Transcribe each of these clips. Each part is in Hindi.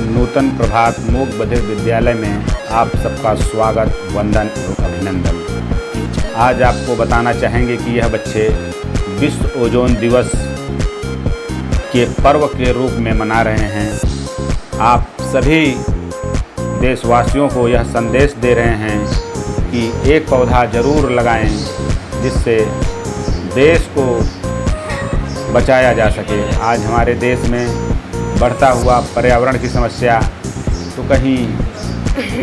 नूतन प्रभात मूक बधिर विद्यालय में आप सबका स्वागत, वंदन और अभिनंदन। आज आपको बताना चाहेंगे कि यह बच्चे विश्व ओजोन दिवस के पर्व के रूप में मना रहे हैं। आप सभी देशवासियों को यह संदेश दे रहे हैं कि एक पौधा ज़रूर लगाएं, जिससे देश को बचाया जा सके। आज हमारे देश में बढ़ता हुआ पर्यावरण की समस्या, तो कहीं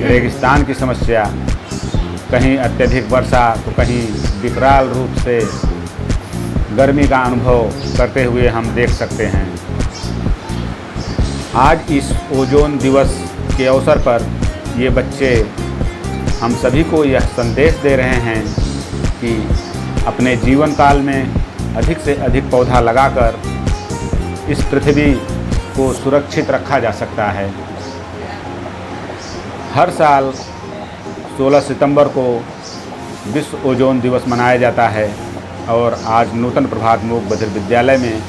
रेगिस्तान की समस्या, कहीं अत्यधिक वर्षा, तो कहीं विकराल रूप से गर्मी का अनुभव करते हुए हम देख सकते हैं। आज इस ओजोन दिवस के अवसर पर ये बच्चे हम सभी को यह संदेश दे रहे हैं कि अपने जीवन काल में अधिक से अधिक पौधा लगाकर इस पृथ्वी को सुरक्षित रखा जा सकता है। हर साल 16 सितंबर को विश्व ओजोन दिवस मनाया जाता है और आज नूतन प्रभात मूक बधिर विद्यालय में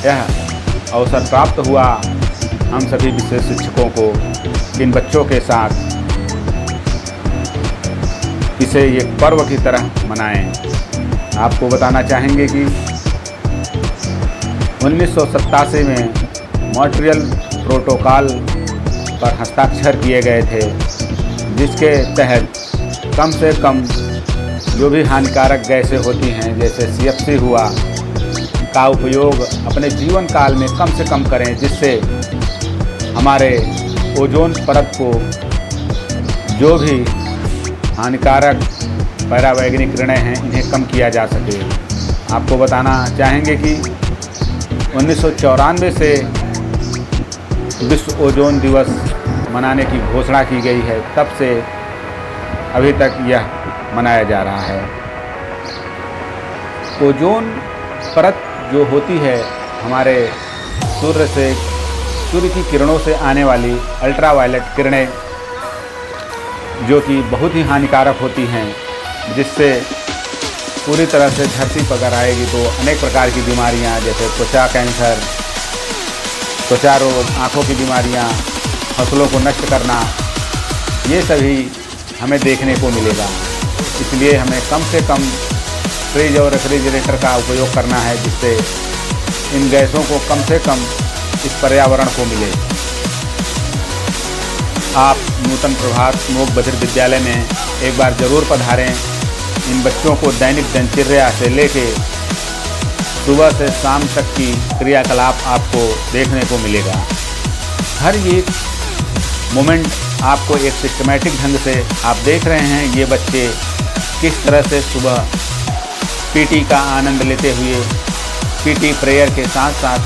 यह अवसर प्राप्त हुआ हम सभी विशेष शिक्षकों को इन बच्चों के साथ इसे एक पर्व की तरह मनाएं। आपको बताना चाहेंगे कि 1987 में मॉन्ट्रियल प्रोटोकॉल पर हस्ताक्षर किए गए थे, जिसके तहत कम से कम जो भी हानिकारक गैसें होती हैं, जैसे CFC हुआ, का उपयोग अपने जीवन काल में कम से कम करें, जिससे हमारे ओजोन परत को जो भी हानिकारक परावैगनिक किरणें हैं, इन्हें कम किया जा सके। आपको बताना चाहेंगे कि 1994 से विश्व ओजोन दिवस मनाने की घोषणा की गई है, तब से अभी तक यह मनाया जा रहा है। ओजोन परत जो होती है, हमारे सूर्य की किरणों से आने वाली अल्ट्रावायलेट किरणें, जो कि बहुत ही हानिकारक होती हैं, जिससे पूरी तरह से धरती पर अगर आएगी तो अनेक प्रकार की बीमारियां, जैसे त्वचा कैंसर, त्वचा रोग, आँखों की बीमारियां, फसलों को नष्ट करना, ये सभी हमें देखने को मिलेगा। इसलिए हमें कम से कम फ्रिज और रेफ्रिजरेटर का उपयोग करना है, जिससे इन गैसों को कम से कम इस पर्यावरण को मिले। आप नूतन प्रभात मूक बधिर विद्यालय में एक बार ज़रूर पधारें। इन बच्चों को दैनिक दिनचर्या से लेके सुबह से शाम तक की क्रियाकलाप आपको देखने को मिलेगा। हर एक मोमेंट आपको एक सिस्टमैटिक ढंग से आप देख रहे हैं। ये बच्चे किस तरह से सुबह PT का आनंद लेते हुए PT प्रेयर के साथ साथ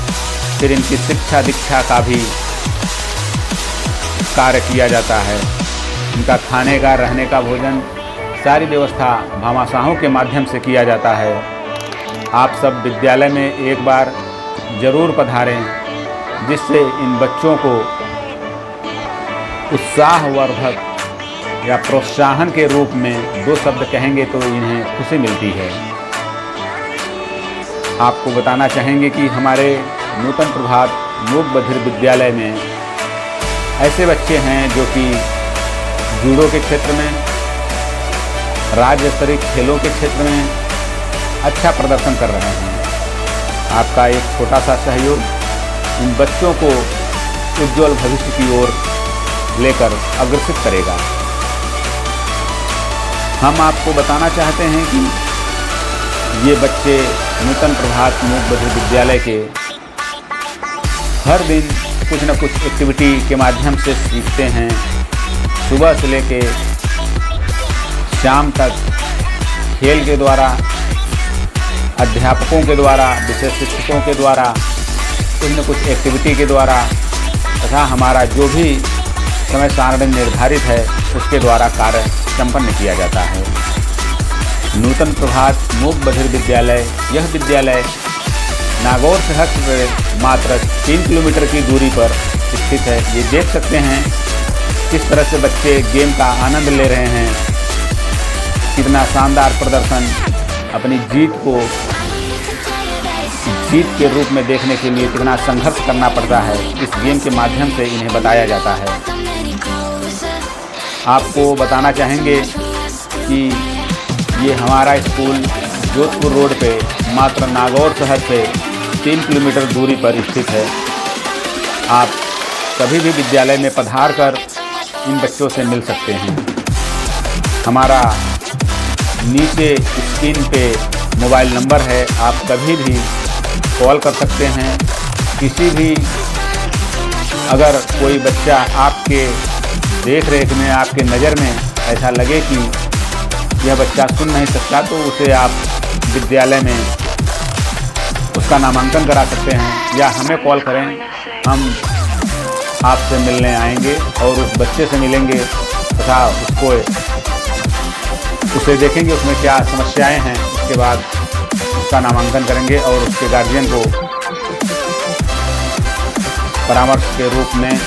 फिर इनकी शिक्षा दीक्षा का भी कार्य किया जाता है। इनका खाने का, रहने का, भोजन, सारी व्यवस्था भामाशाहों के माध्यम से किया जाता है। आप सब विद्यालय में एक बार ज़रूर पधारें, जिससे इन बच्चों को उत्साहवर्धक या प्रोत्साहन के रूप में 2 शब्द कहेंगे तो इन्हें खुशी मिलती है। आपको बताना चाहेंगे कि हमारे नूतन प्रभात मूक बधिर विद्यालय में ऐसे बच्चे हैं जो कि जूडो के क्षेत्र में, राज्य स्तरीय खेलों के क्षेत्र में अच्छा प्रदर्शन कर रहे हैं। आपका एक छोटा सा सहयोग इन बच्चों को उज्जवल भविष्य की ओर लेकर अग्रसित करेगा। हम आपको बताना चाहते हैं कि ये बच्चे नूतन प्रभात मूक बधिर विद्यालय के हर दिन कुछ न कुछ एक्टिविटी के माध्यम से सीखते हैं। सुबह से लेके शाम तक खेल के द्वारा, अध्यापकों के द्वारा, विशेष शिक्षकों के द्वारा, कुछ न कुछ एक्टिविटी के द्वारा तथा हमारा जो भी समय सारणी निर्धारित है उसके द्वारा कार्य संपन्न किया जाता है। नूतन प्रभात मूक बधिर विद्यालय, यह विद्यालय नागौर शहर से मात्र 3 किलोमीटर की दूरी पर स्थित है। ये देख सकते हैं किस तरह से बच्चे गेम का आनंद ले रहे हैं, कितना शानदार प्रदर्शन, अपनी जीत को जीत के रूप में देखने के लिए कितना संघर्ष करना पड़ता है, इस गेम के माध्यम से इन्हें बताया जाता है। आपको बताना चाहेंगे कि ये हमारा स्कूल जोधपुर रोड पे मात्र नागौर शहर से 3 किलोमीटर दूरी पर स्थित है। आप कभी भी विद्यालय में पधार कर इन बच्चों से मिल सकते हैं। हमारा नीचे स्क्रीन पे मोबाइल नंबर है, आप कभी भी कॉल कर सकते हैं। किसी भी अगर कोई बच्चा आपके देख रेख में, आपके नज़र में ऐसा लगे कि यह बच्चा सुन नहीं सकता, तो उसे आप विद्यालय में उसका नामांकन करा सकते हैं या हमें कॉल करें, हम आपसे मिलने आएंगे और उस बच्चे से मिलेंगे तथा उसे देखेंगे उसमें क्या समस्याएं हैं। उसके बाद उसका नामांकन करेंगे और उसके गार्जियन को परामर्श के रूप में